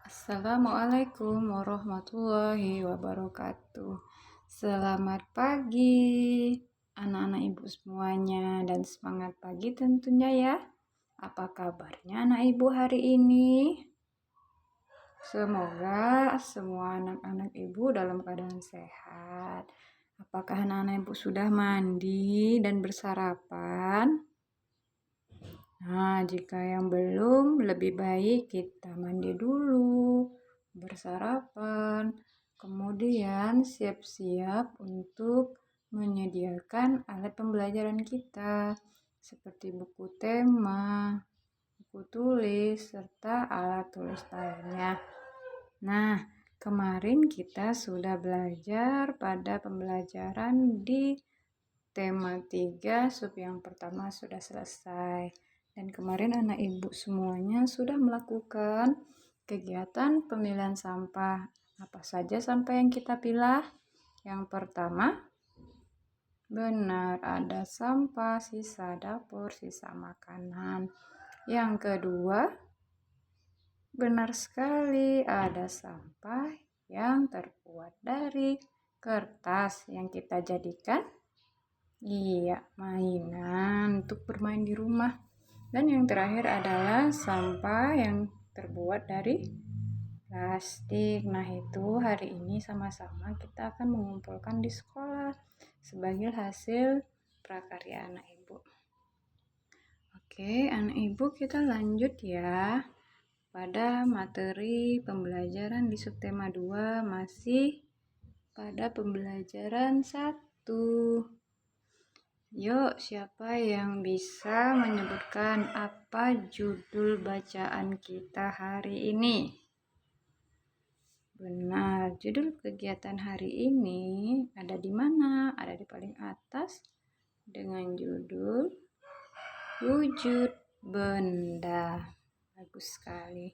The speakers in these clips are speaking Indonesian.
Assalamualaikum warahmatullahi wabarakatuh. Selamat pagi, anak-anak ibu semuanya, dan semangat pagi tentunya ya. Apa kabarnya anak ibu hari ini? Semoga semua anak-anak ibu dalam keadaan sehat. Apakah anak-anak ibu sudah mandi dan bersarapan? Nah, jika yang belum, lebih baik kita mandi dulu, bersarapan, kemudian siap-siap untuk menyediakan alat pembelajaran kita, seperti buku tema, buku tulis, serta alat tulis lainnya. Nah, kemarin kita sudah belajar pada pembelajaran di tema 3, sub yang pertama sudah selesai. Dan kemarin anak ibu semuanya sudah melakukan kegiatan pemilihan sampah. Apa saja sampah yang kita pilah? Yang pertama, benar ada sampah sisa dapur, sisa makanan. Yang kedua, benar sekali ada sampah yang terbuat dari kertas yang kita jadikan mainan untuk bermain di rumah. Dan yang terakhir adalah sampah yang terbuat dari plastik. Nah, itu hari ini sama-sama kita akan mengumpulkan di sekolah sebagai hasil prakarya anak ibu. Oke, anak ibu kita lanjut ya. Pada materi pembelajaran di subtema 2 masih pada pembelajaran 1. Yuk, siapa yang bisa menyebutkan apa judul bacaan kita hari ini? Benar, judul kegiatan hari ini ada di mana? Ada di paling atas dengan judul Wujud Benda. Bagus sekali.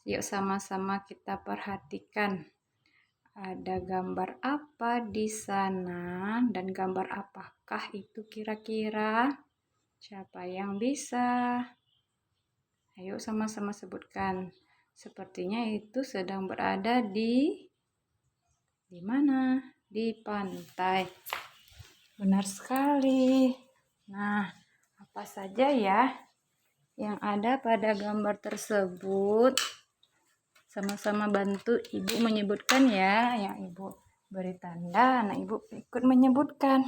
Yuk sama-sama kita perhatikan. Ada gambar apa di sana dan gambar apakah itu kira-kira? Siapa yang bisa? Ayo sama-sama sebutkan. Sepertinya itu sedang berada di mana? Di pantai. Benar sekali. Nah, apa saja ya yang ada pada gambar tersebut? Sama-sama bantu ibu menyebutkan ya. Yang ibu beri tanda, anak ibu ikut menyebutkan.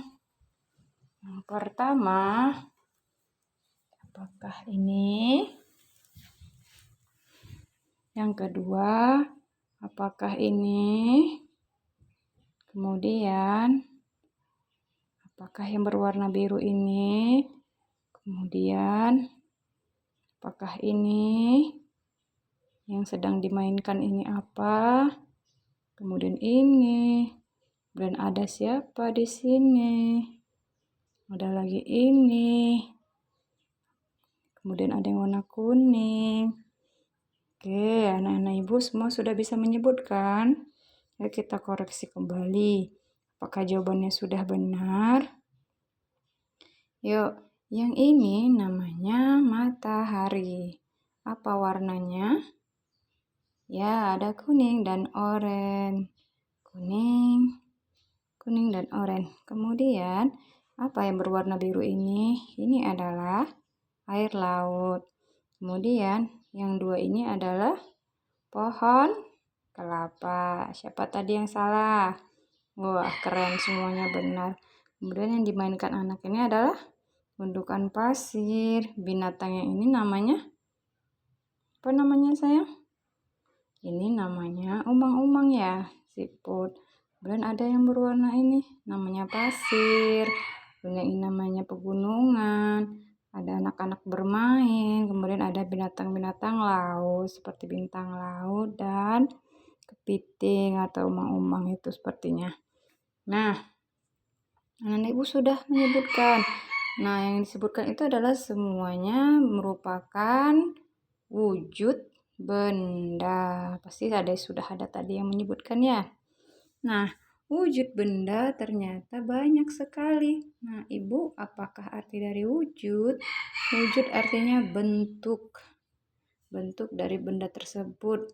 Yang pertama, apakah ini? Yang kedua, apakah ini? Kemudian, apakah yang berwarna biru ini? Kemudian, apakah ini? Yang sedang dimainkan ini apa? Kemudian ini. Dan ada siapa di sini? Ada lagi ini. Kemudian ada yang warna kuning. Oke, anak-anak ibu semua sudah bisa menyebutkan. Yuk kita koreksi kembali. Apakah jawabannya sudah benar? Yuk, yang ini namanya matahari. Apa warnanya? Ya, ada kuning dan oranye. Kuning dan oranye. Kemudian, apa yang berwarna biru ini? Ini adalah air laut. Kemudian, yang dua ini adalah pohon kelapa. Siapa tadi yang salah? Wah, keren, semuanya benar. Kemudian yang dimainkan anak ini adalah gundukan pasir. Binatang yang ini namanya, apa namanya sayang? Ini namanya umang-umang ya, siput. Kemudian ada yang berwarna ini, namanya pasir. Kemudian ini namanya pegunungan. Ada anak-anak bermain. Kemudian ada binatang-binatang laut seperti bintang laut dan kepiting atau umang-umang itu sepertinya. Nah, anak ibu sudah menyebutkan. Nah, yang disebutkan itu adalah semuanya merupakan wujud benda. Pasti sudah ada tadi yang menyebutkan ya. Nah, wujud benda ternyata banyak sekali. Nah, ibu, apakah arti dari wujud? Wujud artinya bentuk. Bentuk dari benda tersebut.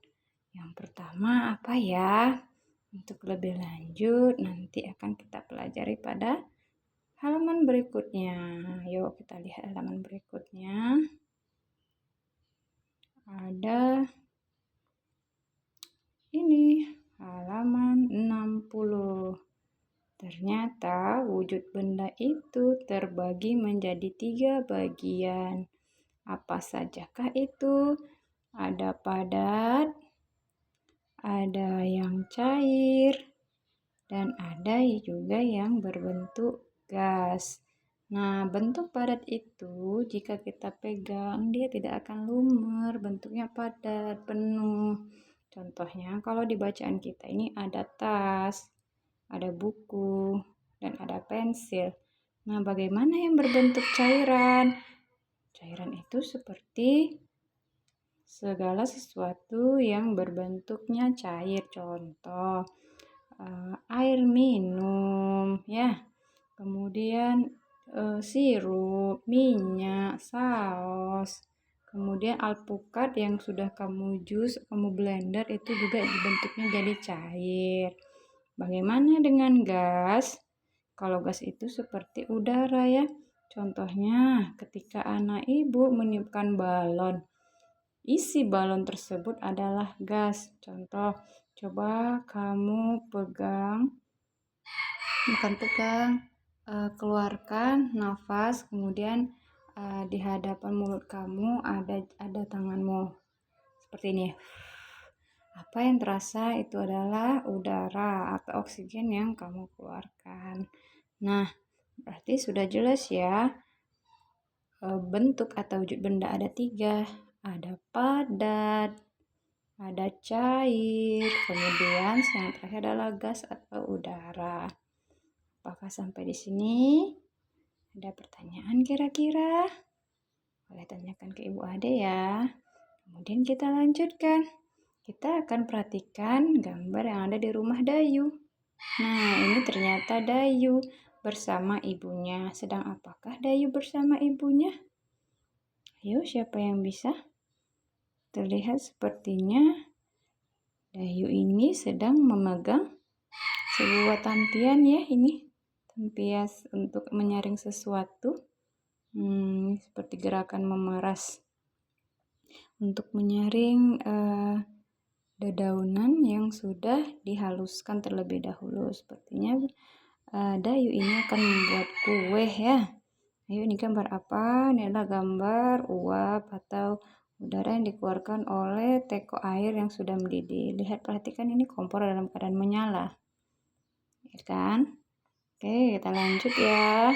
Yang pertama apa ya? Untuk lebih lanjut nanti akan kita pelajari pada halaman berikutnya. Yuk kita lihat halaman berikutnya. Ada ini halaman 60. Ternyata wujud benda itu terbagi menjadi 3 bagian. Apa sajakah itu? Ada padat, ada yang cair, dan ada juga yang berbentuk gas. Nah, bentuk padat itu jika kita pegang, dia tidak akan lumer, bentuknya padat, penuh. Contohnya, kalau di bacaan kita ini ada tas, ada buku, dan ada pensil. Nah, bagaimana yang berbentuk cairan? Cairan itu seperti segala sesuatu yang berbentuknya cair. Contoh, air minum, ya. Kemudian sirup, minyak, saus. Kemudian alpukat yang sudah kamu jus, kamu blender itu juga bentuknya jadi cair. Bagaimana dengan gas? Kalau gas itu seperti udara ya. Contohnya ketika anak ibu meniupkan balon, isi balon tersebut adalah gas. Contoh, coba kamu pegang, bukan pegang, keluarkan nafas, kemudian di hadapan mulut kamu ada tanganmu seperti ini. Apa yang terasa itu adalah udara atau oksigen yang kamu keluarkan. Nah, berarti sudah jelas ya, bentuk atau wujud benda ada 3. Ada padat, ada cair, kemudian yang terakhir adalah gas atau udara. Apakah sampai di sini? Ada pertanyaan kira-kira? Boleh tanyakan ke Ibu Ade ya. Kemudian kita lanjutkan. Kita akan perhatikan gambar yang ada di rumah Dayu. Nah, ini ternyata Dayu bersama ibunya. Sedang apakah Dayu bersama ibunya? Ayo, siapa yang bisa? Terlihat sepertinya Dayu ini sedang memegang sebuah tampian ya, ini tempias untuk menyaring sesuatu. Seperti gerakan memeras untuk menyaring dedaunan yang sudah dihaluskan terlebih dahulu. Sepertinya Dayu ini akan membuat kue ya. Ayo, ini gambar apa? Ini adalah gambar uap atau udara yang dikeluarkan oleh teko air yang sudah mendidih. Lihat, perhatikan ini kompor dalam keadaan menyala. Ya kan? Oke, kita lanjut ya.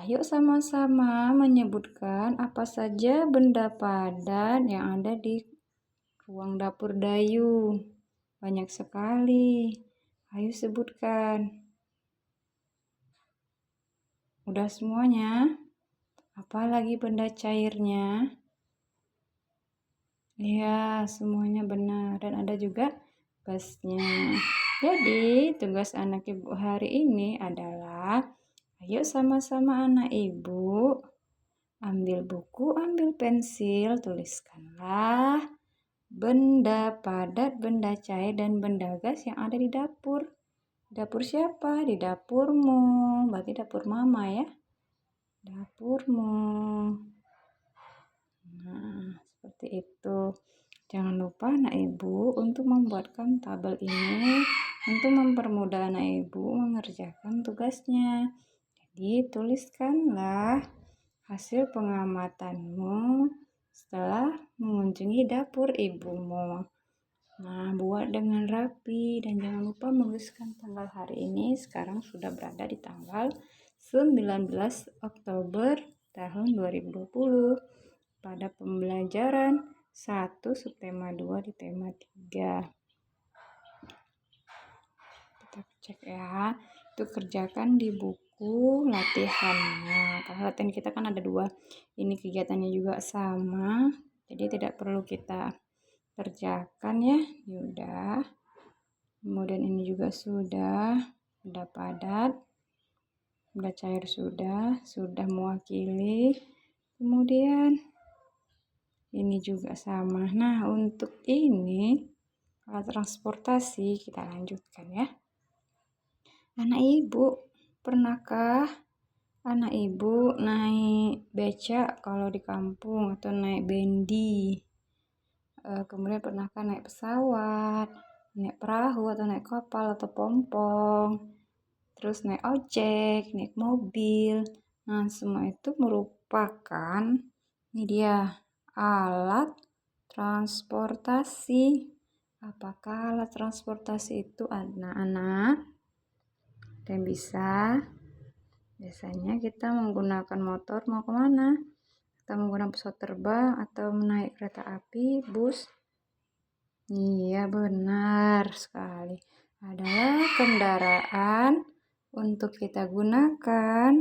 Ayo sama-sama menyebutkan apa saja benda padat yang ada di ruang dapur Dayu. Banyak sekali. Ayo sebutkan. Udah semuanya? Apalagi benda cairnya? Ya, semuanya benar. Dan ada juga gasnya. Jadi, tugas anak ibu hari ini adalah, ayo sama-sama anak ibu ambil buku, ambil pensil, tuliskanlah benda padat, benda cair, dan benda gas yang ada di dapur. Dapur siapa? Di dapurmu. Berarti dapur mama ya. Dapurmu. Nah, seperti itu. Jangan lupa anak ibu untuk membuatkan tabel ini untuk mempermudah anak ibu mengerjakan tugasnya. Jadi, tuliskanlah hasil pengamatanmu setelah mengunjungi dapur ibumu. Nah, buat dengan rapi dan jangan lupa menuliskan tanggal hari ini. Sekarang sudah berada di tanggal 19 Oktober tahun 2020 pada pembelajaran 1 subtema 2 di tema 3. Kita cek ya. Itu kerjakan di buku latihannya. Karena latihan kita kan ada 2. Ini kegiatannya juga sama. Jadi tidak perlu kita kerjakan ya. Yaudah. Kemudian ini juga sudah. Benda padat. Benda cair sudah mewakili. Kemudian Ini juga sama. Nah, untuk ini alat transportasi kita lanjutkan ya. Anak ibu, pernahkah anak ibu naik becak kalau di kampung atau naik bendi? Kemudian pernahkah naik pesawat, naik perahu atau naik kapal atau pompong, terus naik ojek, naik mobil. Nah, semua itu merupakan ini dia alat transportasi. Apakah alat transportasi itu anak-anak? Dan bisa biasanya kita menggunakan motor mau kemana? Kita menggunakan pesawat terbang atau naik kereta api, bus. Iya, benar sekali. Adalah kendaraan untuk kita gunakan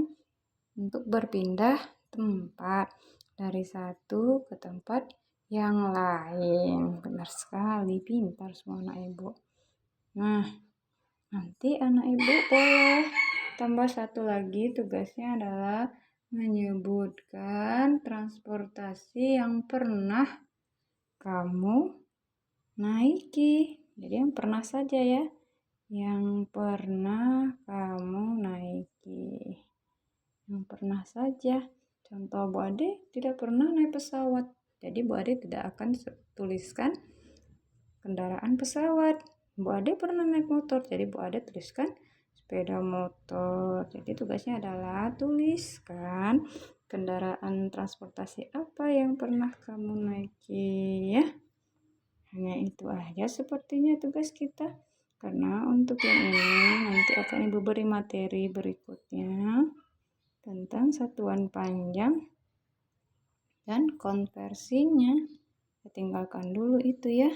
untuk berpindah tempat dari satu ke tempat yang lain. Benar sekali, pintar semua anak ibu. Nah, nanti anak ibu boleh tambah satu lagi, tugasnya adalah menyebutkan transportasi yang pernah kamu naiki. Jadi yang pernah saja ya. Yang pernah kamu naiki. Yang pernah saja. Contoh Bu Ade tidak pernah naik pesawat. Jadi Bu Ade tidak akan tuliskan kendaraan pesawat. Bu Ade pernah naik motor. Jadi Bu Ade tuliskan sepeda motor. Jadi tugasnya adalah tuliskan kendaraan transportasi apa yang pernah kamu naiki ya. Hanya itu aja sepertinya tugas kita. Karena untuk yang ini nanti akan Ibu beri materi berikutnya tentang satuan panjang dan konversinya. Saya tinggalkan dulu itu ya.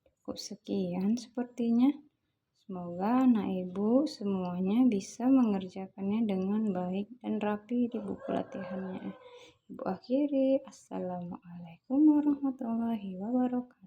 Cukup sekian sepertinya. Semoga anak ibu semuanya bisa mengerjakannya dengan baik dan rapi di buku latihannya. Ibu akhiri. Assalamualaikum warahmatullahi wabarakatuh.